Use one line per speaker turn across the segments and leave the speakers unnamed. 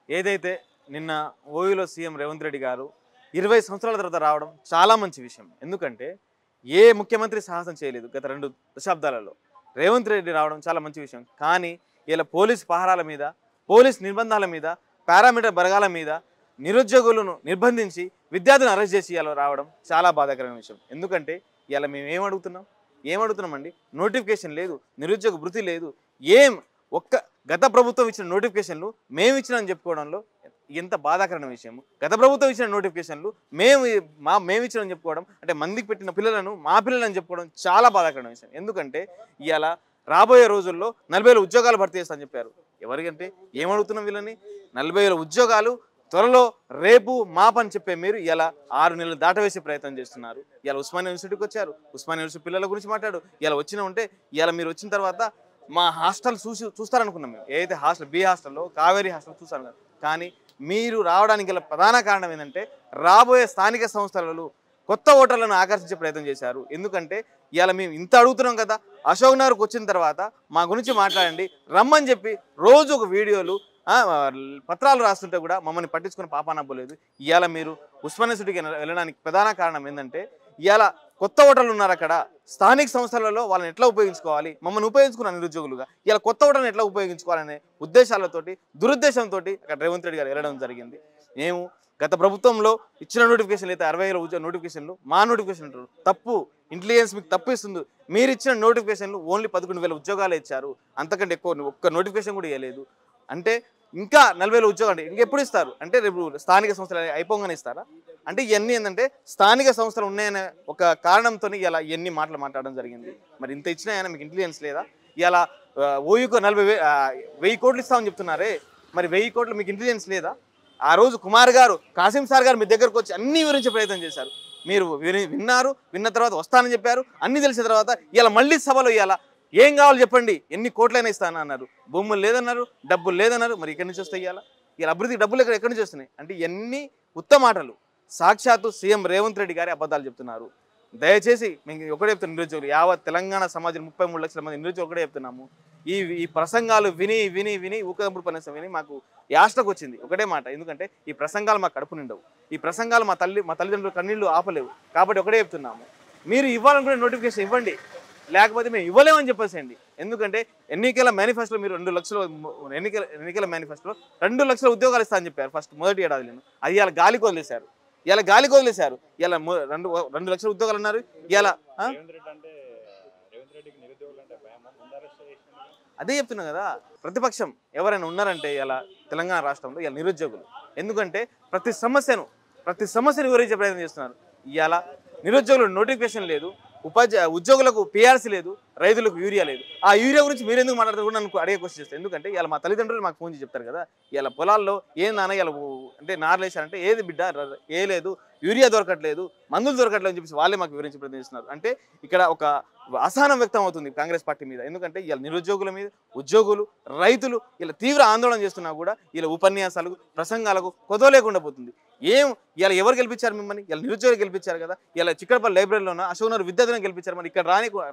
ఏదైతే నిన్న ఓయూలో సీఎం రేవంత్ రెడ్డి గారు 20 సంవత్సరాల తర్వాత రావడం చాలా మంచి విషయం. ఎందుకంటే ఏ ముఖ్యమంత్రి సాహసం చేయలేదు గత 2 దశాబ్దాలలో. రేవంత్ రెడ్డి రావడం చాలా మంచి విషయం. కానీ ఇలా పోలీస్ పహారాల మీద, పోలీస్ నిర్బంధాల మీద, పారామీటర్ బలగాల మీద నిరుద్యోగులను నిర్బంధించి విద్యార్థులను అరెస్ట్ చేసి ఇలా రావడం చాలా బాధాకరమైన విషయం. ఎందుకంటే ఇలా మేము ఏమడుగుతున్నామండి? నోటిఫికేషన్ లేదు, నిరుద్యోగ భృతి లేదు, ఏం ఒక్క గత ప్రభుత్వం ఇచ్చిన నోటిఫికేషన్లు మేము ఇచ్చినని చెప్పుకోవడంలో ఎంత బాధాకరమైన విషయం. గత ప్రభుత్వం ఇచ్చిన నోటిఫికేషన్లు మేము ఇచ్చినని చెప్పుకోవడం అంటే మందికి పెట్టిన పిల్లలను మా పిల్లలని చెప్పుకోవడం చాలా బాధాకరమైన విషయం. ఎందుకంటే ఇలా రాబోయే రోజుల్లో 40,000 ఉద్యోగాలు భర్తీ చేస్తామని చెప్పారు. ఎవరికంటే ఏమడుగుతున్నాం వీళ్ళని? 40,000 ఉద్యోగాలు త్వరలో రేపు మాపని చెప్పే మీరు ఇలా 6 నెలలు దాటవేసే ప్రయత్నం చేస్తున్నారు. ఇలా ఉస్మానియా యూనివర్సిటీకి వచ్చారు, ఉస్మానియా యూనివర్సిటీ పిల్లల గురించి మాట్లాడు. ఇలా వచ్చిన ఉంటే ఇలా మీరు వచ్చిన తర్వాత మా హాస్టల్ చూస్తారనుకున్నాం మేము. ఏదైతే హాస్టల్ బి హాస్టల్లో కావేరీ హాస్టల్ చూస్తాను, కానీ మీరు రావడానికి గల ప్రధాన కారణం ఏంటంటే రాబోయే స్థానిక సంస్థలలో కొత్త ఓటర్లను ఆకర్షించే ప్రయత్నం చేశారు. ఎందుకంటే ఇలా మేము ఇంత అడుగుతున్నాం కదా, అశోక్ నగర్కి వచ్చిన తర్వాత మా గురించి మాట్లాడండి రమ్మని చెప్పి రోజు ఒక వీడియోలు పత్రాలు రాస్తుంటే కూడా మమ్మల్ని పట్టించుకుని పాపానబ్బలేదు. ఇవాళ మీరు ఉస్మానియా యూనివర్సిటీకి వెళ్ళడానికి ప్రధాన కారణం ఏంటంటే ఇవాళ కొత్త ఓటర్లు ఉన్నారు అక్కడ, స్థానిక సంస్థలలో వాళ్ళని ఎట్లా ఉపయోగించుకోవాలి, మమ్మల్ని ఉపయోగించుకున్న నిరుద్యోగులుగా ఇలా కొత్త ఓటర్ని ఎట్లా ఉపయోగించుకోవాలనే ఉద్దేశాలతోటి దురుద్దేశంతో అక్కడ రేవంత్ రెడ్డి గారు వెళ్ళడం జరిగింది. మేము గత ప్రభుత్వంలో ఇచ్చిన నోటిఫికేషన్లు అయితే 60,000 నోటిఫికేషన్లు మా నోటిఫికేషన్ తప్పు, ఇంటెలిజెన్స్ మీకు తప్పు ఇస్తుంది. మీరు ఇచ్చిన నోటిఫికేషన్లు ఓన్లీ 11,000 ఉద్యోగాలు ఇచ్చారు, అంతకంటే ఎక్కువ ఒక్క నోటిఫికేషన్ కూడా ఇవ్వలేదు. అంటే ఇంకా 40,000 ఉద్యోగాలు అంటే ఇంకెప్పుడు ఇస్తారు? అంటే రేపు స్థానిక సంస్థలు అయిపోగానే ఇస్తారా? అంటే ఇవన్నీ ఏంటంటే స్థానిక సంస్థలు ఉన్నాయనే ఒక కారణంతో ఇలా ఇవన్నీ మాట్లాడడం జరిగింది. మరి ఇంత ఇచ్చినా అయినా మీకు ఇంటెలిజెన్స్ లేదా? ఇలా ఓయూకు 1,000 కోట్లు ఇస్తామని చెప్తున్నారే, మరి 1,000 కోట్లు మీకు ఇంటెలిజెన్స్ లేదా? ఆ రోజు కుమార్ గారు, కాసిం సార్ గారు మీ దగ్గరకు వచ్చి అన్ని వివరించే ప్రయత్నం చేశారు. మీరు విన్న తర్వాత వస్తానని చెప్పారు. అన్ని తెలిసిన తర్వాత ఇలా మళ్ళీ సభలో ఇలా ఏం కావాలి చెప్పండి, ఎన్ని కోట్లైనా ఇస్తాను అన్నారు. భూములు లేదన్నారు, డబ్బులు లేదన్నారు. మరి ఎక్కడి నుంచి వస్తాయి? ఇలా అభివృద్ధికి డబ్బులు ఎక్కడి నుంచి వస్తున్నాయి? అంటే ఇవన్నీ ఉత్తమ మాటలు. సాక్షాత్తు సీఎం రేవంత్ రెడ్డి గారి అబద్ధాలు చెప్తున్నారు. దయచేసి మేము ఒకటే చెప్తున్న నిరుద్యోగులు, యావత్ తెలంగాణ సమాజం 33 లక్షల మంది నిరుద్యోగులు ఒకటే చెప్తున్నాము. ఈ ప్రసంగాలు విని ఊకదంపుడు పనేసం విని మాకు యాస్టకు వచ్చింది. ఒకటే మాట, ఎందుకంటే ఈ ప్రసంగాలు మాకు కడుపు నిండవు, ఈ ప్రసంగాలు మా తల్లిదండ్రులు కన్నీళ్లు ఆపలేవు. కాబట్టి ఒకటే చెప్తున్నాము, మీరు ఇవ్వాలనుకునే నోటిఫికేషన్ ఇవ్వండి, లేకపోతే మేము ఇవ్వలేమని చెప్పేసేయండి. ఎందుకంటే ఎన్నికల మేనిఫెస్టోలో మీరు 2 లక్షల ఎన్నికల మేనిఫెస్టోలో 2 లక్షల ఉద్యోగాలు ఇస్తా అని చెప్పారు మొదటి ఏడాదిలో. అది ఇలా గాలికి వదిలేశారు. ఇలా 2 లక్షల ఉద్యోగాలు అన్నారు. ఇలా అదే చెప్తున్నా కదా, ప్రతిపక్షం ఎవరైనా ఉన్నారంటే ఇలా తెలంగాణ రాష్ట్రంలో ఇలా నిరుద్యోగులు. ఎందుకంటే ప్రతి సమస్యను వివరించే ప్రయత్నం చేస్తున్నారు. ఇలా నిరుద్యోగులు నోటిఫికేషన్ లేదు, ఉద్యోగులకు పిఆర్సీ లేదు, రైతులకు యూరియా లేదు. ఆ యూరియా గురించి మీరు ఎందుకు మాట్లాడతారు కూడా నన్ను అడిగే క్వశ్చన్ చేస్తారు. ఎందుకంటే ఇలా మా తల్లిదండ్రులు మాకు ఫోన్ చేసి చెప్తారు కదా, ఇలా పొలాల్లో ఏం నాన్న ఇలా అంటే నారలేశారంటే ఏది బిడ్డ ఏ లేదు, యూరియా దొరకట్లేదు, మందులు దొరకట్లేదు అని చెప్పేసి వాళ్ళే మాకు వివరించి ప్రయత్నం చేస్తున్నారు. అంటే ఇక్కడ ఒక అసహనం వ్యక్తం అవుతుంది కాంగ్రెస్ పార్టీ మీద. ఎందుకంటే ఇలా నిరుద్యోగుల మీద, ఉద్యోగులు, రైతులు ఇలా తీవ్ర ఆందోళన చేస్తున్నా కూడా ఇలా ఉపన్యాసాలకు, ప్రసంగాలకు కొదవ లేకుండా పోతుంది. ఇలా ఎవరు గెలిపించారు మిమ్మల్ని? ఇలా నిరుద్యోగులు గెలిపించారు కదా. ఇలా చిక్కడపల్లి లైబ్రరీలోన అశోక్ నగర్ విద్యార్థులను గెలిపించారు. మరి ఇక్కడ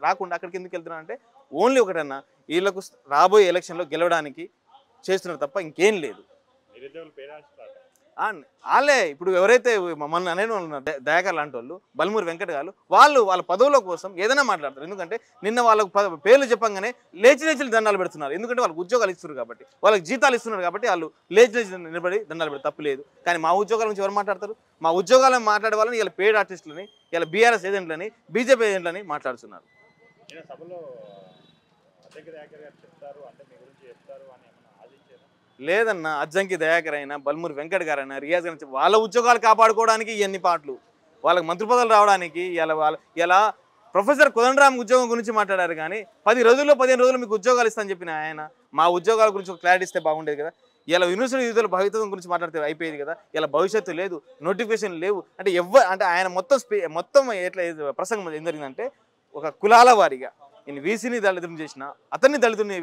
రాకుండా అక్కడికి ఎందుకు వెళ్తున్నా అంటే ఓన్లీ ఒకటన్నా, వీళ్ళకు రాబోయే ఎలక్షన్లో గెలవడానికి చేస్తున్నారు తప్ప ఇంకేం లేదు. వాళ్ళే ఇప్పుడు ఎవరైతే మొన్న అనేది ఉన్నారు దయాకర్ లాంటి వాళ్ళు, బల్మూరి వెంకట గారు, వాళ్ళ పదవుల కోసం ఏదైనా మాట్లాడతారు. ఎందుకంటే నిన్న వాళ్ళకు పేర్లు చెప్పంగానే లేచి దండాలు పెడుతున్నారు. ఎందుకంటే వాళ్ళకి ఉద్యోగాలు ఇస్తున్నారు కాబట్టి, వాళ్ళకి జీతాలు ఇస్తున్నారు కాబట్టి వాళ్ళు లేచి నిలబడి దండాలు పెడితే తప్పులేదు. కానీ మా ఉద్యోగాల నుంచి ఎవరు మాట్లాడతారు? మా ఉద్యోగాలను మాట్లాడే వాళ్ళని ఇలా పేడ్ ఆర్టిస్టులని, ఇలా బీఆర్ఎస్ ఏజెంట్లని, బీజేపీ ఏజెంట్లని మాట్లాడుతున్నారు. లేదన్నా, అజ్జంకి దయాకర్ అయినా, బల్మూరి వెంకట గారైనా, రియాజ్ గారు వాళ్ళ ఉద్యోగాలు కాపాడుకోవడానికి ఇవన్నీ పాటలు, వాళ్ళకి మంత్రి పదవులు రావడానికి ఇలా ప్రొఫెసర్ కోదండరామ్ ఉద్యోగం గురించి మాట్లాడారు. కానీ 15 రోజుల్లో మీకు ఉద్యోగాలు ఇస్తానని చెప్పిన ఆయన మా ఉద్యోగాల గురించి ఒక క్లారిటీ ఇస్తే బాగుండేది కదా. ఇలా యూనివర్సిటీ విద్యార్థుల భవిష్యత్తు గురించి మాట్లాడితే అయిపోయేది కదా. ఇలా భవిష్యత్తు లేదు, నోటిఫికేషన్ లేవు అంటే అంటే ఆయన మొత్తం ఎట్లా ప్రసంగం ఏం జరిగిందంటే ఒక కులాల వారిగా నేను వీసీని దళితుని చేసిన, అతన్ని దళితుని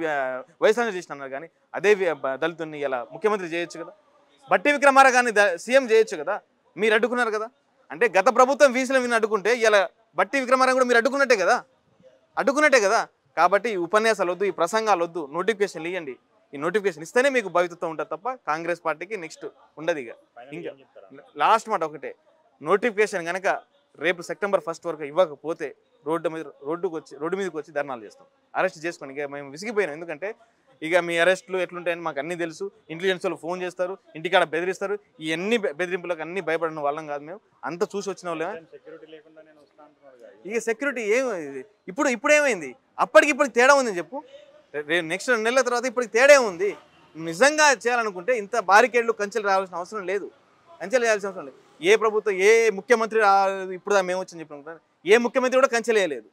వైఎస్ఆర్ చేసిన అన్నారు. కానీ అదే దళితుని ఇలా ముఖ్యమంత్రి చేయొచ్చు కదా, బట్టి విక్రమార్క గారిని సీఎం చేయొచ్చు కదా. మీరు అడ్డుకున్నారు కదా. అంటే గత ప్రభుత్వం వీసీలను అడ్డుకుంటే ఇలా బట్టి విక్రమార్క కూడా మీరు అడ్డుకున్నట్టే కదా. కాబట్టి ఈ ఉపన్యాసాలు వద్దు, ఈ ప్రసంగాలు వద్దు, నోటిఫికేషన్లు ఇవ్వండి. ఈ నోటిఫికేషన్ ఇస్తేనే మీకు భవితత్వం ఉంటుంది తప్ప కాంగ్రెస్ పార్టీకి నెక్స్ట్ ఉండదు. ఇక ఇంకా లాస్ట్ మాట ఒకటే, నోటిఫికేషన్ కనుక రేపు సెప్టెంబర్ 1 వరకు ఇవ్వకపోతే రోడ్డు మీదకి వచ్చి ధర్నాలు చేస్తాం, అరెస్ట్ చేసుకొని. ఇక మేము విసిగిపోయినాం, ఎందుకంటే ఇక మీ అరెస్టులు ఎట్లుంటాయని మాకు అన్నీ తెలుసు. ఇంటెలిజెన్స్ వాళ్ళు ఫోన్ చేస్తారు, ఇంటికాడ బెదిరిస్తారు. ఇవన్నీ బెదిరింపులకు అన్ని భయపడిన వాళ్ళం కాదు మేము, అంతా చూసి వచ్చిన వాళ్ళమే. ఇక సెక్యూరిటీ ఇప్పుడు ఏమైంది? అప్పటికి తేడా ఉందని చెప్పు. నెక్స్ట్ 2 నెలల తర్వాత ఇప్పటికి తేడా ఉంది. నిజంగా చేయాలనుకుంటే ఇంత బారికేడ్లు కంచెలు రావాల్సిన అవసరం లేదు, కంచెలు వేయాల్సిన అవసరం లేదు. ఏ ప్రభుత్వం ఏ ముఖ్యమంత్రి ఇప్పుడు మేము వచ్చని చెప్పిన ఏ ముఖ్యమంత్రి కూడా కంచెలేయలేదు.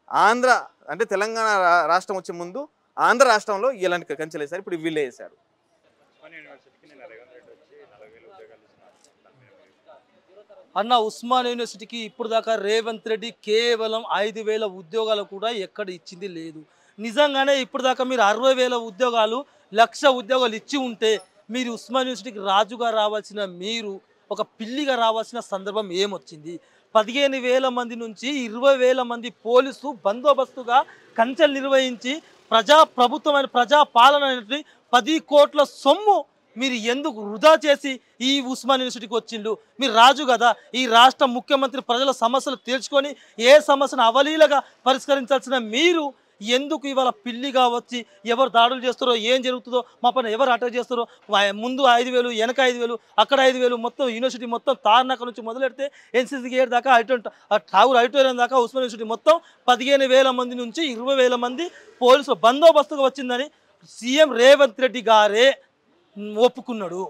ఆంధ్ర అంటే తెలంగాణ రాష్ట్రం వచ్చే ముందు ఆంధ్ర రాష్ట్రంలో ఇలాంటి కంచెలు వేశారు, ఇప్పుడు వీళ్ళే వేశారు.
అన్న ఉస్మాన్ యూనివర్సిటీకి ఇప్పుడు దాకా రేవంత్ రెడ్డి కేవలం 5,000 ఉద్యోగాలు కూడా ఎక్కడ ఇచ్చింది లేదు. నిజంగానే ఇప్పుడు దాకా మీరు 60,000 ఉద్యోగాలు 1,00,000 ఉద్యోగాలు ఇచ్చి ఉంటే మీరు ఉస్మాన్ యూనివర్సిటీకి రాజుగా రావాల్సిన మీరు ఒక పిల్లిగా రావాల్సిన సందర్భం ఏమొచ్చింది? 15,000 మంది నుంచి 20,000 మంది పోలీసు బందోబస్తుగా కంచెలు నిర్వహించి ప్రభుత్వమైన ప్రజాపాలన 10 కోట్ల సొమ్ము మీరు ఎందుకు వృధా చేసి ఈ ఉస్మాన్ యూనివర్సిటీకి వచ్చిండు? మీరు రాజు కదా, ఈ రాష్ట్ర ముఖ్యమంత్రి ప్రజల సమస్యలు తీర్చుకొని ఏ సమస్యను అవలీలగా పరిష్కరించాల్సిన మీరు ఎందుకు ఇవాళ పిల్లిగా వచ్చి ఎవరు దాడులు చేస్తారో ఏం జరుగుతుందో మా పైన ఎవరు అటాక్ చేస్తారో ముందు 5,000 వెనక 5,000 అక్కడ 5,000 మొత్తం యూనివర్సిటీ మొత్తం తార్నాక నుంచి మొదలెడితే NCC గేట్ దాకా ఠాగూర్ ఆడిటోరియం దాకా ఉస్మాన్ యూనివర్సిటీ మొత్తం 15,000 మంది నుంచి 20,000 మంది పోలీసులు బందోబస్తుగా వచ్చిందని సీఎం రేవంత్ రెడ్డి గారే ఒప్పుకున్నాడు.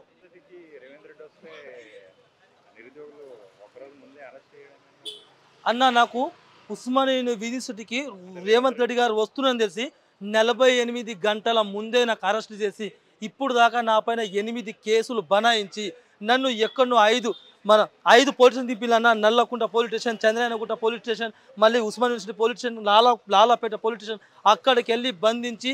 అన్న నాకు ఉస్మాన్ యూనివర్సిటీకి రేవంత్ రెడ్డి గారు వస్తున్నారని తెలిసి 48 గంటల ముందే నాకు అరెస్ట్ చేసి ఇప్పుడు దాకా నా పైన 8 కేసులు బనాయించి నన్ను ఎక్కడో 5 పోలీస్ స్టేషన్ తిప్పిలన్న. Nallakunta police station, Chandrayangutta police station, మళ్ళీ Osman university police station, Lalapet police station అక్కడికి వెళ్ళి బంధించి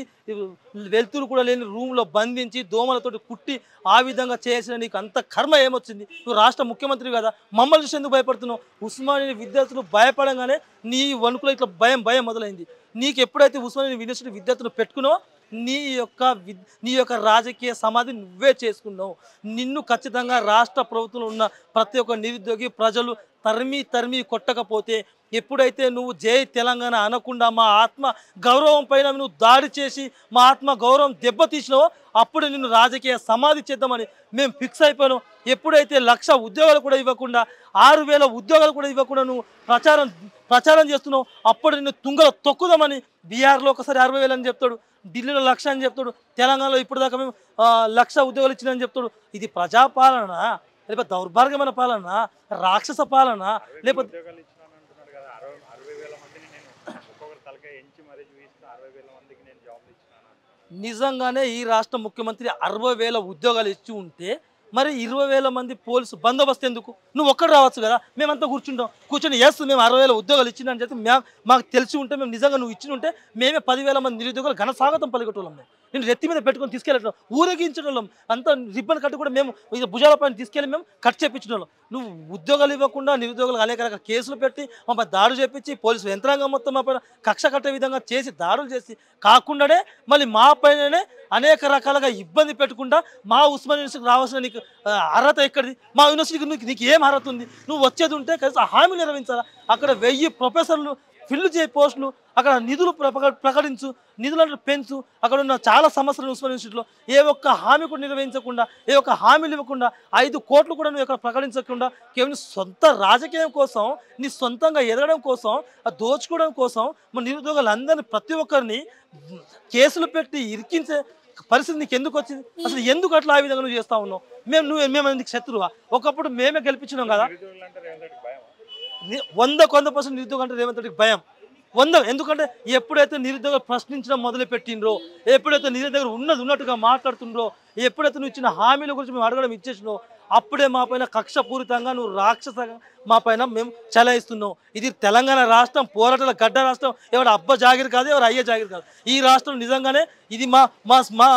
వెళ్తురు కూడా లేని రూమ్లో బంధించి దోమలతోటి కుట్టి ఆ విధంగా చేసిన నీకు అంత కర్మ ఏమొచ్చింది? నువ్వు రాష్ట్ర ముఖ్యమంత్రి కదా, మమ్మల్ని చూసి ఎందుకు భయపడుతున్నావు? ఉస్మానియా విద్యార్థులు భయపడంగానే నీ వణుకులో ఇట్లా భయం మొదలైంది. నీకు ఎప్పుడైతే ఉస్మానియా యూనివర్సిటీ విద్యార్థులు పెట్టుకున్నావో నీ యొక్క రాజకీయ సమాధి నువ్వే చేసుకున్నావు. నిన్ను ఖచ్చితంగా రాష్ట్ర ప్రభుత్వంలో ఉన్న ప్రతి ఒక్క నిరుద్యోగి ప్రజలు తరిమి కొట్టకపోతే ఎప్పుడైతే నువ్వు జై తెలంగాణ అనకుండా మా ఆత్మ గౌరవం పైన నువ్వు దాడి చేసి మా ఆత్మ గౌరవం దెబ్బతీసినావో అప్పుడు నిన్ను రాజకీయ సమాధి చేద్దామని మేము ఫిక్స్ అయిపోయాను. ఎప్పుడైతే 1,00,000 ఉద్యోగాలు కూడా ఇవ్వకుండా 6,000 ఉద్యోగాలు కూడా ఇవ్వకుండా నువ్వు ప్రచారం చేస్తున్నావు అప్పుడు నిన్ను తుంగలో తొక్కుదామని. బీహార్లో ఒకసారి 60,000 అని చెప్తాడు, ఢిల్లీలో 1,00,000 అని చెప్తాడు, తెలంగాణలో ఇప్పుడు దాకా మేము 1,00,000 ఉద్యోగాలు ఇచ్చినని చెప్తాడు. ఇది ప్రజాపాలన లేకపోతే దౌర్భాగ్యమైన పాలన, రాక్షస పాలన లేకపోతే నిజంగానే ఈ రాష్ట్ర ముఖ్యమంత్రి 60,000 ఉద్యోగాలు ఇచ్చి ఉంటే మరి 20,000 మంది పోలీసు బందోబస్తు ఎందుకు? నువ్వు ఒక్కడు రావచ్చు కదా, మేమంతా కూర్చొని మేము 60,000 ఉద్యోగాలు ఇచ్చిందని చెప్పి మాకు తెలిసి ఉంటే మేము నిజంగా నువ్వు ఇచ్చి ఉంటే మేమే 10,000 మంది నిరుద్యోగాలు ఘన స్వాగతం పలికేటోళ్ళం. నేను రెత్తి మీద పెట్టుకొని తీసుకెళ్ళటం ఊరేగించడం అంతా రిబ్బన్ కట్టి కూడా మేము భుజాల పైన తీసుకెళ్ళి మేము కట్ చేయించడం. నువ్వు ఉద్యోగాలు ఇవ్వకుండా నిరుద్యోగులు అనేక రకాల కేసులు పెట్టి మా దాడులు చేపించి పోలీసు యంత్రాంగం మొత్తం మా పైన కక్ష కట్టే విధంగా చేసి దాడులు చేసి కాకుండానే మళ్ళీ మా పైననే అనేక రకాలుగా ఇబ్బంది పెట్టకుండా మా ఉస్మాన్ యూనివర్సిటీకి రావాల్సిన నీకు అర్హత ఎక్కడిది? మా యూనివర్సిటీకి నీకు ఏం అర్హత ఉంది? నువ్వు వచ్చేది ఉంటే కనీసం హామీ నిర్వహించాలా? అక్కడ 1000 ప్రొఫెసర్లు ఫిల్ చేయ పోస్టులు, అక్కడ నిధులు ప్రకటించు, నిధులను పెంచు. అక్కడ ఉన్న చాలా సమస్యలు ఉస్మాన్ యూనివర్సిటీలో ఏ ఒక్క హామీ కూడా నిర్వహించకుండా, ఏ ఒక్క హామీలు ఇవ్వకుండా, 5 కోట్లు కూడా నువ్వు ఇక్కడ ప్రకటించకుండా కేవలం సొంత రాజకీయం కోసం, నీ సొంతంగా ఎదగడం కోసం, దోచుకోవడం కోసం మన నిరుద్యోగులందరినీ ప్రతి ఒక్కరిని కేసులు పెట్టి ఇరికించే పరిస్థితి నీకు ఎందుకు వచ్చింది? అసలు ఎందుకు అట్లా ఆ విధంగా నువ్వు చేస్తా ఉన్నావు? మేము నీకు శత్రువా? ఒకప్పుడు మేమే గెలిపించినాం కదా. 100% నిరుద్యోగం అంటే రేవంత్ రెడ్డికి భయం. ఎందుకంటే ఎప్పుడైతే నిరుద్యోగులు ప్రశ్నించడం మొదలు పెట్టిండ్రో, ఎప్పుడైతే నిరుద్యోగులు ఉన్నట్టుగా మాట్లాడుతుండ్రో, ఎప్పుడైతే నువ్వు ఇచ్చిన హామీల గురించి మేము అడగడం ఇచ్చేసినో అప్పుడే మా పైన కక్షపూరితంగా నువ్వు మా పైన మేము చలాయిస్తున్నాం. ఇది తెలంగాణ రాష్ట్రం పోరాటాల గడ్డ రాష్ట్రం. ఎవరు అబ్బ జాగిరి కాదు, ఎవరు అయ్యే జాగిరి కాదు. ఈ రాష్ట్రం నిజంగానే ఇది మా మా మా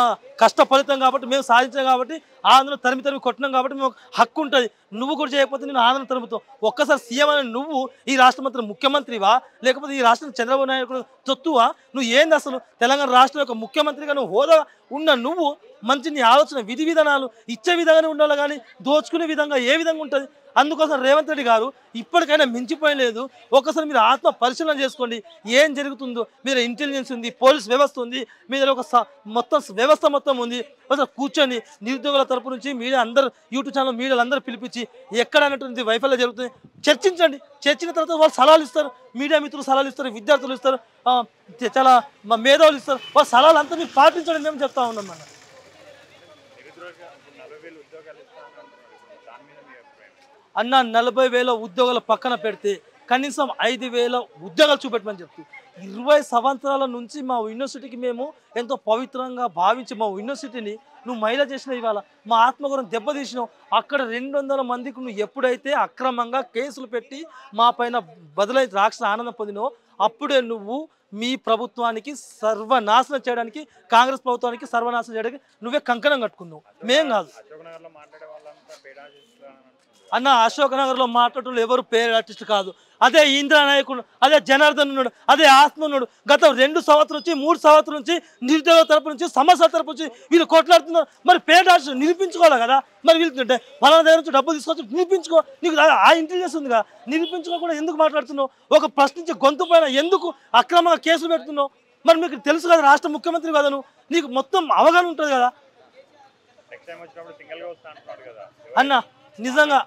కష్ట ఫలితం కాబట్టి మేము సాధించాం కాబట్టి ఆంధ్రను తరిమి కొట్టినాం కాబట్టి మేము హక్కు ఉంటుంది. నువ్వు కూడా చేయకపోతే నేను ఆంధ్రను తరుముతాం. ఒక్కసారి సీఎం అని నువ్వు ఈ రాష్ట్ర మంత్రి ముఖ్యమంత్రివా లేకపోతే ఈ రాష్ట్రం చంద్రబాబు నాయుడు తొత్తువా? నువ్వు ఏంది అసలు తెలంగాణ రాష్ట్రం యొక్క ముఖ్యమంత్రిగా నువ్వు హోదా ఉన్న నువ్వు మంచి నీ ఆలోచన విధి విధానాలు ఇచ్చే విధంగానే ఉండాలి కానీ దోచుకునే విధంగా ఏ విధంగా ఉంటుంది? అందుకోసం రేవంత్ రెడ్డి గారు ఇప్పటికైనా మించిపోయలేదు. ఒకసారి మీరు ఆత్మ పరిశీలన చేసుకోండి. ఏం జరుగుతుందో మీరు ఇంటెలిజెన్స్ ఉంది, పోలీస్ వ్యవస్థ ఉంది, మీ దగ్గర ఒక మొత్తం వ్యవస్థ మొత్తం ఉంది. ఒకసారి కూర్చొని నిరుద్యోగుల తరపు నుంచి మీడియా అందరూ యూట్యూబ్ ఛానల్ మీడియాలు అందరూ పిలిపించి ఎక్కడ అన్నటువంటి వైఫల్యం జరుగుతుంది చర్చించండి. చర్చిన తర్వాత వాళ్ళు సలహాలు ఇస్తారు, మీడియా మిత్రులు సలహాలు ఇస్తారు, విద్యార్థులు ఇస్తారు, చాలా మేధావులు ఇస్తారు. వాళ్ళ సలహాలు అంతా మీరు పాటించండి మేము చెప్తా ఉన్నాం అన్న. అన్న 40,000 ఉద్యోగాలు పక్కన పెడితే కనీసం 5,000 ఉద్యోగాలు చూపెట్టమని చెప్తూ 20 సంవత్సరాల నుంచి మా యూనివర్సిటీకి మేము ఎంతో పవిత్రంగా భావించి మా యూనివర్సిటీని నువ్వు మహిళ చేసిన ఇవాళ మా ఆత్మగౌరవం దెబ్బతీసినావు. అక్కడ 200 మందికి నువ్వు ఎప్పుడైతే అక్రమంగా కేసులు పెట్టి మా పైన బదులై రాక్షస ఆనందం పొందినో అప్పుడే నువ్వు మీ ప్రభుత్వానికి సర్వనాశనం చేయడానికి కాంగ్రెస్ ప్రభుత్వానికి సర్వనాశనం చేయడానికి నువ్వే కంకణం కట్టుకున్నావు, మేం కాదు అన్న. అశోక్ నగర్లో మాట్లాడటం ఎవరు పేరు ఆర్టిస్ట్ కాదు. అదే ఇంద్రా నాయకుడు, అదే జనార్దన్ ఉన్నాడు, అదే ఆత్మ ఉన్నాడు. గత 2 సంవత్సరం నుంచి 3 సంవత్సరం నుంచి నిరుద్యోగ తరపు నుంచి సమస్యల తరపు నుంచి వీళ్ళు కొట్లాడుతున్నారు. మరి పేరు ఆర్టిస్ట్ నిరూపించుకోవాలి కదా. మరి వీళ్ళు ఫలానా దగ్గర నుంచి డబ్బులు తీసుకొచ్చి నిరూపించుకో, నీకు ఆ ఇంటెలిజెన్స్ ఉంది కదా. నిరూపించుకోకుండా ఎందుకు మాట్లాడుతున్నావు? ఒక ప్రశ్నించే గొంతు పైన ఎందుకు అక్రమంగా కేసులు పెడుతున్నావు? మరి మీకు తెలుసు కదా, రాష్ట్ర ముఖ్యమంత్రి కదా నువ్వు, నీకు మొత్తం అవగాహన ఉంటుంది కదా అన్న. నిజంగా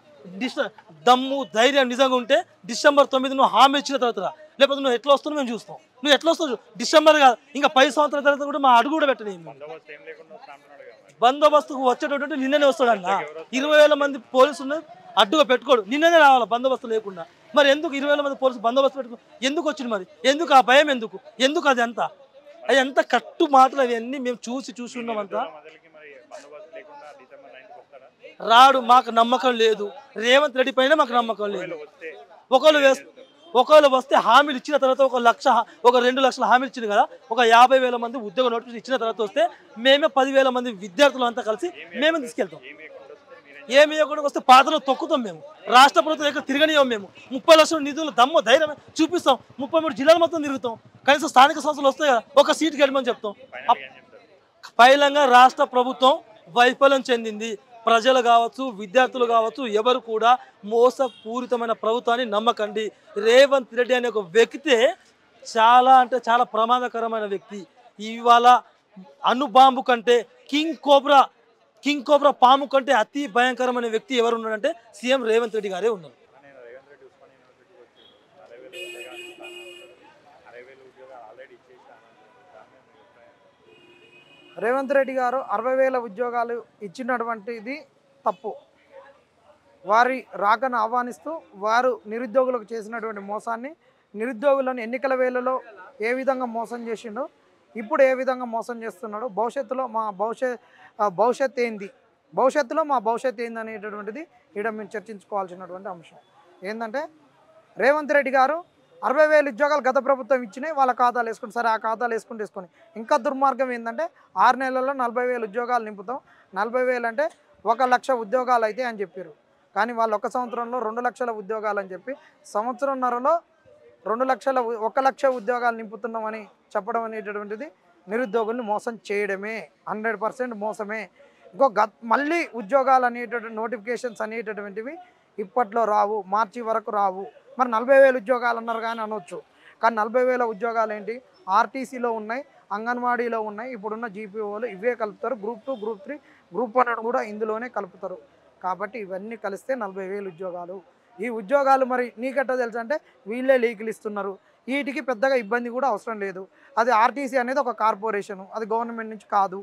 దమ్ము ధైర్యం నిజంగా ఉంటే డిసెంబర్ 9 నువ్వు హామీ ఇచ్చిన తర్వాత రా. లేకపోతే నువ్వు ఎట్లా వస్తున్నావు మేము చూస్తాం. నువ్వు ఎట్లా వస్తావు డిసెంబర్ కాదు, ఇంకా 10 సంవత్సరాల తర్వాత కూడా మా అడుగు కూడా పెట్టని. బందోబస్తుకు వచ్చేటటువంటి నిన్ననే వస్తాడు అన్న. 20,000 మంది పోలీసులు అడ్డుగా పెట్టుకోడు, నిన్ననే రావాలి బందోబస్తు లేకుండా. మరి ఎందుకు 20,000 మంది పోలీసులు బందోబస్తు పెట్టుకో ఎందుకు వచ్చింది? మరి ఎందుకు ఆ భయం? ఎందుకు అది అంతా? అది ఎంత కట్టు మాటలు అవన్నీ మేము చూసి ఉన్నామంతా. రాడు, మాకు నమ్మకం లేదు. రేవంత్ రెడ్డి పైన మాకు నమ్మకం లేదు. ఒకవేళ వస్తే హామీలు ఇచ్చిన తర్వాత 2 లక్షల హామీలు ఇచ్చింది కదా, ఒక 50,000 మంది ఉద్యోగ నోటిఫికేషన్ ఇచ్చిన తర్వాత వస్తే మేమే 10,000 మంది విద్యార్థులు అంతా కలిసి మేమే తీసుకెళ్తాం. ఏమి ఇవ్వకుండా వస్తే పాత్రలో తొక్కుతాం మేము. రాష్ట్ర ప్రభుత్వం దగ్గర తిరగనివ్వం మేము. 30 లక్షల నిధులు దమ్ము ధైర్యం చూపిస్తాం. 33 జిల్లాలు మొత్తం తిరుగుతాం. కనీసం స్థానిక సంస్థలు వస్తాయి కదా, ఒక సీట్ గెలమని చెప్తాం. పైలంగా రాష్ట్ర ప్రభుత్వం వైఫల్యం చెందింది. ప్రజలు కావచ్చు, విద్యార్థులు కావచ్చు, ఎవరు కూడా మోసపూరితమైన ప్రభుత్వాన్ని నమ్మకండి. రేవంత్ రెడ్డి అనే ఒక వ్యక్తి చాలా అంటే చాలా ప్రమాదకరమైన వ్యక్తి. ఇవాళ అణుబాంబు కంటే కింగ్ కోబ్రా పాము కంటే అతి భయంకరమైన వ్యక్తి ఎవరు ఉన్నాడంటే సీఎం రేవంత్ రెడ్డి గారే ఉన్నారు.
రేవంత్ రెడ్డి గారు 60,000 ఉద్యోగాలు ఇచ్చినటువంటిది తప్పు. వారి రాకను ఆహ్వానిస్తూ వారు నిరుద్యోగులకు చేసినటువంటి మోసాన్ని, నిరుద్యోగులను ఎన్నికల వేళలో ఏ విధంగా మోసం చేసిండో ఇప్పుడు ఏ విధంగా మోసం చేస్తున్నాడో, భవిష్యత్తులో మా భవిష్యత్ ఏంది అనేటటువంటిది ఇక్కడ మేము చర్చించుకోవాల్సినటువంటి అంశం ఏంటంటే, రేవంత్ రెడ్డి గారు 60,000 ఉద్యోగాలు గత ప్రభుత్వం ఇచ్చినాయి, వాళ్ళ ఖాతాలు వేసుకుని, సరే ఆ ఖాతాలు వేసుకొని ఇంకా దుర్మార్గం ఏంటంటే 6 నెలల్లో 40,000 ఉద్యోగాలు నింపుతాం. 40,000 అంటే 1 లక్ష ఉద్యోగాలు అయితే అని చెప్పారు. కానీ వాళ్ళు 1 సంవత్సరంలో 2 లక్షల ఉద్యోగాలు అని చెప్పి సంవత్సరంన్నరలో 1 లక్ష ఉద్యోగాలు నింపుతున్నామని చెప్పడం అనేటటువంటిది నిరుద్యోగుల్ని మోసం చేయడమే, 100% మోసమే. మళ్ళీ ఉద్యోగాలు అనేటటువంటి నోటిఫికేషన్స్ అనేటటువంటివి ఇప్పట్లో రావు, మార్చి వరకు రావు. మరి 40,000 ఉద్యోగాలు అన్నారు కానీ అనొచ్చు. కానీ 40,000 ఉద్యోగాలు ఏంటి? ఆర్టీసీలో ఉన్నాయి, అంగన్వాడీలో ఉన్నాయి, ఇప్పుడున్న జీపీఓలు ఇవే కలుపుతారు. గ్రూప్ 2, గ్రూప్ 3, గ్రూప్ 1 కూడా ఇందులోనే కలుపుతారు. కాబట్టి ఇవన్నీ కలిస్తే 40,000 ఉద్యోగాలు. ఈ ఉద్యోగాలు మరి నీకెట్టో తెలుసు అంటే వీళ్ళే లీకులు ఇస్తున్నారు. వీటికి పెద్దగా ఇబ్బంది కూడా అవసరం లేదు. అది ఆర్టీసీ అనేది ఒక కార్పొరేషను, అది గవర్నమెంట్ నుంచి కాదు.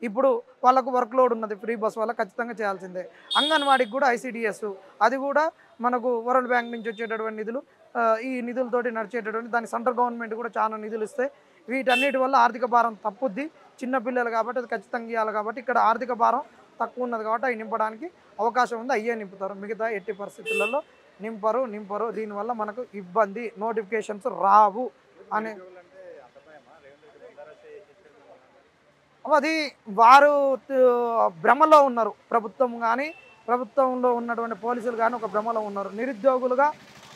ఇప్పుడు వాళ్ళకు వర్క్ లోడ్ ఉన్నది, ఫ్రీ బస్ వల్ల ఖచ్చితంగా చేయాల్సిందే. అంగన్వాడికి కూడా ఐసిడిఎస్, అది కూడా మనకు వరల్డ్ బ్యాంక్ నుంచి వచ్చేటటువంటి నిధులు, ఈ నిధులతోటి నడిచేటటువంటి దానికి సెంట్రల్ గవర్నమెంట్ కూడా చాలా నిధులు ఇస్తాయి. వీటన్నిటి వల్ల ఆర్థిక భారం తప్పుద్ది. చిన్నపిల్లలు కాబట్టి అది ఖచ్చితంగా ఇవ్వాలి. కాబట్టి ఇక్కడ ఆర్థిక భారం తక్కువ ఉన్నది కాబట్టి అవి నింపడానికి అవకాశం ఉంది, అయ్యే నింపుతారు. మిగతా ఎట్టి పరిస్థితులలో నింపరు దీనివల్ల మనకు ఇబ్బంది, నోటిఫికేషన్స్ రావు అని అది వారు భ్రమలో ఉన్నారు. ప్రభుత్వం కానీ ప్రభుత్వంలో ఉన్నటువంటి పోలీసులు కానీ ఒక భ్రమలో ఉన్నారు. నిరుద్యోగులుగా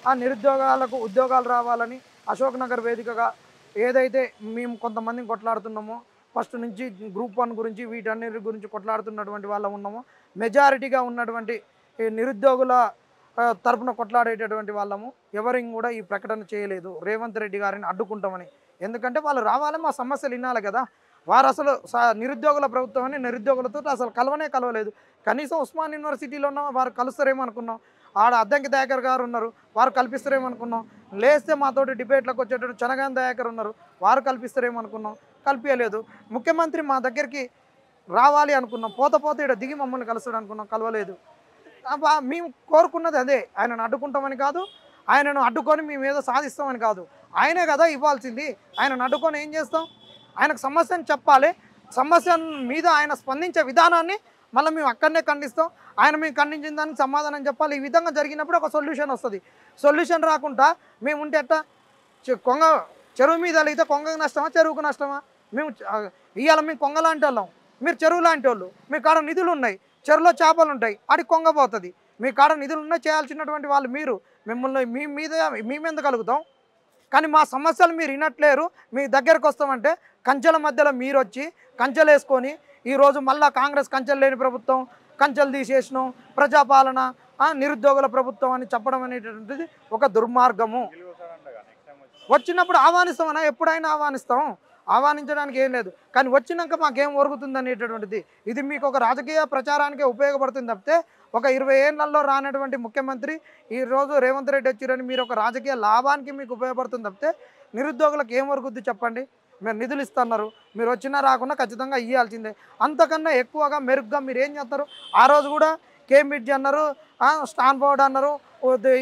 ఆ నిరుద్యోగాలకు ఉద్యోగాలు రావాలని అశోక్ నగర్ వేదికగా ఏదైతే మేము కొంతమందిని కొట్లాడుతున్నామో, ఫస్ట్ నుంచి గ్రూప్ 1 గురించి వీటన్నిటి గురించి కొట్లాడుతున్నటువంటి వాళ్ళం ఉన్నామో, మెజారిటీగా ఉన్నటువంటి ఈ నిరుద్యోగుల తరపున కొట్లాడేటటువంటి వాళ్ళము ఎవరి కూడా ఈ ప్రకటన చేయలేదు రేవంత్ రెడ్డి గారిని అడ్డుకుంటామని. ఎందుకంటే వాళ్ళు రావాలి, మా సమస్యలు వినాలి కదా. వారు అసలు నిరుద్యోగుల ప్రభుత్వం అని నిరుద్యోగులతో అసలు కలవలేదు. కనీసం ఉస్మాన్ యూనివర్సిటీలో ఉన్న వారు కలుస్తారేమో అనుకున్నాం. ఆడ అద్దంకి దయాకర్ గారు ఉన్నారు, వారు కల్పిస్తారేమో అనుకున్నాం. లేస్తే మాతోటి డిబేట్లకు వచ్చేటప్పుడు చనగాన్ దయాకర్ ఉన్నారు, వారు కల్పిస్తారేమో అనుకున్నాం. కల్పించలేదు. ముఖ్యమంత్రి మా దగ్గరికి రావాలి అనుకున్నాం, పోతే ఇక్కడ దిగి మమ్మల్ని కలుస్తాడు అనుకున్నాం, కలవలేదు. మేము కోరుకున్నది అదే, ఆయనను అడ్డుకుంటామని కాదు, ఆయనను అడ్డుకొని మేము ఏదో సాధిస్తామని కాదు. ఆయనే కదా ఇవ్వాల్సింది. ఆయనను అడ్డుకొని ఏం చేస్తాం? ఆయనకు సమస్యను చెప్పాలి, సమస్య మీద ఆయన స్పందించే విధానాన్ని మళ్ళీ మేము అక్కడనే ఖండిస్తాం. ఆయన మేము ఖండించిన దానికి సమాధానం చెప్పాలి. ఈ విధంగా జరిగినప్పుడు ఒక సొల్యూషన్ వస్తుంది. సొల్యూషన్ రాకుండా మేము ఉంటే ఎట్టా? చెరువు మీద వెళితే కొంగకు నష్టమా, చెరువుకు నష్టమా? మేము ఇవాళ మేము కొంగ లాంటి వాళ్ళం, మీరు చెరువు లాంటి వాళ్ళు. మీ కాడ నిధులు ఉన్నాయి, చెరువులో చేపలు ఉంటాయి, ఆడికి కొంగ పోతుంది. మీ కాడ నిధులు ఉన్నాయి, చేయాల్సినటువంటి వాళ్ళు మీరు. మిమ్మల్ని మేమెందుకు కలుగుతాం? కానీ మా సమస్యలు మీరు వినట్లేరు. మీ దగ్గరకు వస్తామంటే కంచెల మధ్యలో మీరు వచ్చి కంచెలు వేసుకొని ఈరోజు మళ్ళీ కాంగ్రెస్ కంచెలు లేని ప్రభుత్వం, కంచెలు తీసేసినాం, ప్రజాపాలన, నిరుద్యోగుల ప్రభుత్వం అని చెప్పడం అనేటువంటిది ఒక దుర్మార్గము. వచ్చినప్పుడు ఆహ్వానిస్తామన్నా, ఎప్పుడైనా ఆహ్వానించడానికి ఏం లేదు. కానీ వచ్చినాక మాకేం ఒరుగుతుంది అనేటటువంటిది ఇది మీకు ఒక రాజకీయ ప్రచారానికే ఉపయోగపడుతుంది తప్పితే ఒక 20 ఏళ్లలో రానటువంటి ముఖ్యమంత్రి ఈరోజు రేవంత్ రెడ్డి వచ్చారని మీరు ఒక రాజకీయ లాభానికి మీకు ఉపయోగపడుతుంది తప్పితే నిరుద్యోగులకు ఏం ఒరుగుద్ది చెప్పండి? మీరు నిధులు ఇస్తున్నారు, మీరు వచ్చినా రాకుండా ఖచ్చితంగా ఇవ్వాల్సిందే. అంతకన్నా ఎక్కువగా మెరుగ్గా మీరు ఏం చేస్తారు? ఆ రోజు కూడా కేంబ్రిడ్జ్ అన్నారు, స్టాన్ఫోర్డ్ అన్నారు,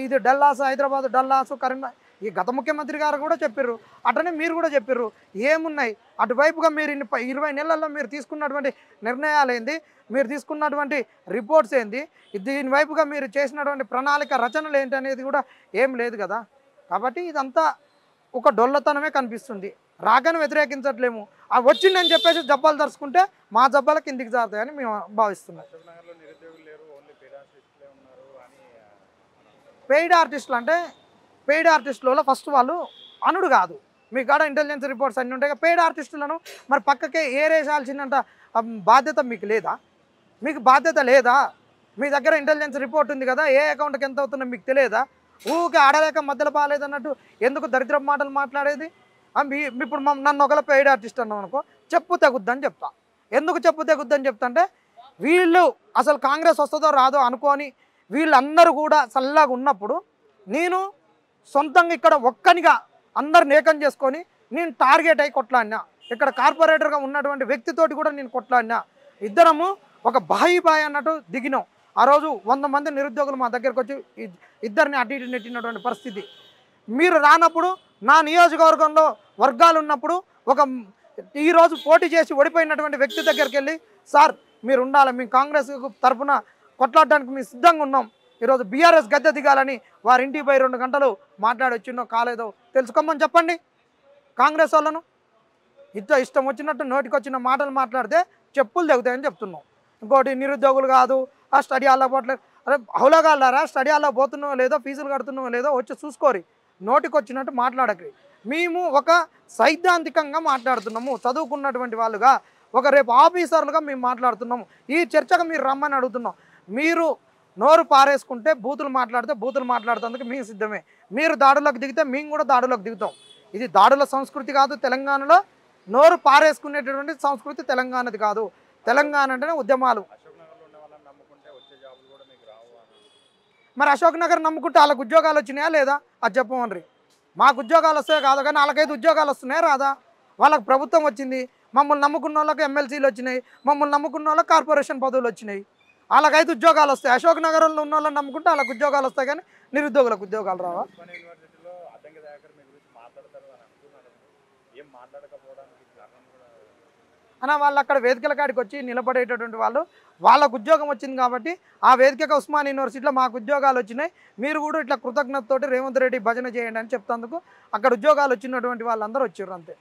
ఇది డల్లాస్, హైదరాబాద్ డల్లాస్, కరీంనగర్. ఈ గత ముఖ్యమంత్రి గారు కూడా చెప్పారు, అట్లనే మీరు కూడా చెప్పారు. ఏమున్నాయి అటువైపుగా మీరు 20 నెలల్లో మీరు తీసుకున్నటువంటి నిర్ణయాలు ఏంది, మీరు తీసుకున్నటువంటి రిపోర్ట్స్ ఏంది, దీని వైపుగా మీరు చేసినటువంటి ప్రణాళిక రచనలు ఏంటి అనేది కూడా ఏం లేదు కదా. కాబట్టి ఇదంతా ఒక డొల్లతనమే కనిపిస్తుంది. రాకను వ్యతిరేకించట్లేము, అవి వచ్చిందని చెప్పేసి జబ్బాలు తరుచుకుంటే మా జబ్బాల కిందికి జారుతాయని మేము భావిస్తున్నాం. పెయిడ్ ఆర్టిస్టులు అంటే పెయిడ్ ఆర్టిస్టులలో ఫస్ట్ వాళ్ళు అనుడు కాదు, మీ కాడ ఇంటెలిజెన్స్ రిపోర్ట్స్ అన్నీ ఉంటాయి. పెయిడ్ ఆర్టిస్టులను మరి పక్కకే ఏరేసాల్సినంత బాధ్యత మీకు లేదా? మీకు బాధ్యత లేదా? మీ దగ్గర ఇంటెలిజెన్స్ రిపోర్ట్ ఉంది కదా, ఏ అకౌంట్కి ఎంత అవుతుందో మీకు తెలియదా? ఊరికే ఆడలేక మధ్యలో బాగాలేదన్నట్టు ఎందుకు దరిద్రపు మాటలు మాట్లాడేది? ఇప్పుడు నన్ను ఒకవేళ పెయిడ్ ఆర్టిస్ట్ అన్నాం అనుకో, చెప్పు తెగుద్దని చెప్తా. ఎందుకు చెప్పు తెగుద్దని చెప్తా అంటే వీళ్ళు అసలు కాంగ్రెస్ వస్తుందో రాదో అనుకొని వీళ్ళందరూ కూడా చల్లగా ఉన్నప్పుడు నేను సొంతంగా ఇక్కడ ఒక్కనిగా అందరిని ఏకం చేసుకొని నేను టార్గెట్ అయి కొట్లాడినా. ఇక్కడ కార్పొరేటర్గా ఉన్నటువంటి వ్యక్తితోటి కూడా నేను కొట్లాడినా. ఇద్దరము ఒక బాయి అన్నట్టు దిగినాం. ఆ రోజు 100 మంది నిరుద్యోగులు మా దగ్గరకు వచ్చి ఇద్దరిని అటు ఇటు నెట్టినటువంటి పరిస్థితి. మీరు రానప్పుడు నా నియోజకవర్గంలో వర్గాలు ఉన్నప్పుడు ఈరోజు పోటీ చేసి ఓడిపోయినటువంటి వ్యక్తి దగ్గరికి వెళ్ళి, సార్ మీరు ఉండాలి, మేము కాంగ్రెస్ తరఫున కొట్లాడడానికి మేము సిద్ధంగా ఉన్నాం, ఈరోజు బీఆర్ఎస్ గద్దె దిగాలని వారి ఇంటికి పోయి 2 గంటలు మాట్లాడి వచ్చిందో కాలేదో తెలుసుకోమని చెప్పండి. కాంగ్రెస్ వాళ్ళను ఇష్టం వచ్చినట్టు నోటికి వచ్చిన మాటలు మాట్లాడితే చెప్పులు తెగుతాయని చెప్తున్నాం. ఇంకోటి నిరుద్యోగులు కాదు, ఆ స్టడీ హాల్లో పోవట్లేదు. అరే హౌలగాళ్ళారా, స్టడీ హాల్లో పోతున్నామో లేదో, ఫీజులు కడుతున్నామో లేదో వచ్చి చూసుకోరి, నోటికి వచ్చినట్టు మాట్లాడకరి. మేము ఒక సైద్ధాంతికంగా మాట్లాడుతున్నాము, చదువుకున్నటువంటి వాళ్ళుగా, ఒక రేపు ఆఫీసర్లుగా మేము మాట్లాడుతున్నాము. ఈ చర్చకు మీరు రమ్మని అడుగుతున్నాం. మీరు నోరు పారేసుకుంటే బూతులు మాట్లాడుతందుకు మేము సిద్ధమే. మీరు దాడులకు దిగితే మేము కూడా దాడులకు దిగుతాం. ఇది దాడుల సంస్కృతి కాదు. తెలంగాణలో నోరు పారేసుకునేటటువంటి సంస్కృతి తెలంగాణది కాదు. తెలంగాణ అంటేనే ఉద్యమాలు. మరి అశోక్ నగర్ నమ్ముకుంటే వాళ్ళకు ఉద్యోగాలు వచ్చినాయా లేదా అది చెప్పమని. మాకు ఉద్యోగాలు వస్తాయో కాదు కానీ వాళ్ళకైతే ఉద్యోగాలు వస్తున్నాయా రాదా? వాళ్ళకి ప్రభుత్వం వచ్చింది, మమ్మల్ని నమ్ముకున్న వాళ్ళకి ఎమ్మెల్సీలు వచ్చినాయి, మమ్మల్ని నమ్ముకున్న వాళ్ళకి కార్పొరేషన్ పదవులు వచ్చినాయి. వాళ్ళకైతే ఉద్యోగాలు వస్తాయి. అశోక్ నగర్లో ఉన్న వాళ్ళని నమ్ముకుంటే వాళ్ళకి ఉద్యోగాలు వస్తాయి కానీ నిరుద్యోగులకు ఉద్యోగాలు రావా? అన్న వాళ్ళు అక్కడ వేదికల కాడికి వచ్చి నిలబడేటటువంటి వాళ్ళు, వాళ్ళకు ఉద్యోగం వచ్చింది కాబట్టి ఆ వేదికగా ఉస్మానియా యూనివర్సిటీలో మాకు ఉద్యోగాలు వచ్చినాయి, మీరు కూడా ఇట్లా కృతజ్ఞతతోటి రేవంత్ రెడ్డి భజన చేయండి అని చెప్తందుకు అక్కడ ఉద్యోగాలు వచ్చినటువంటి వాళ్ళందరూ వచ్చారు అంతే.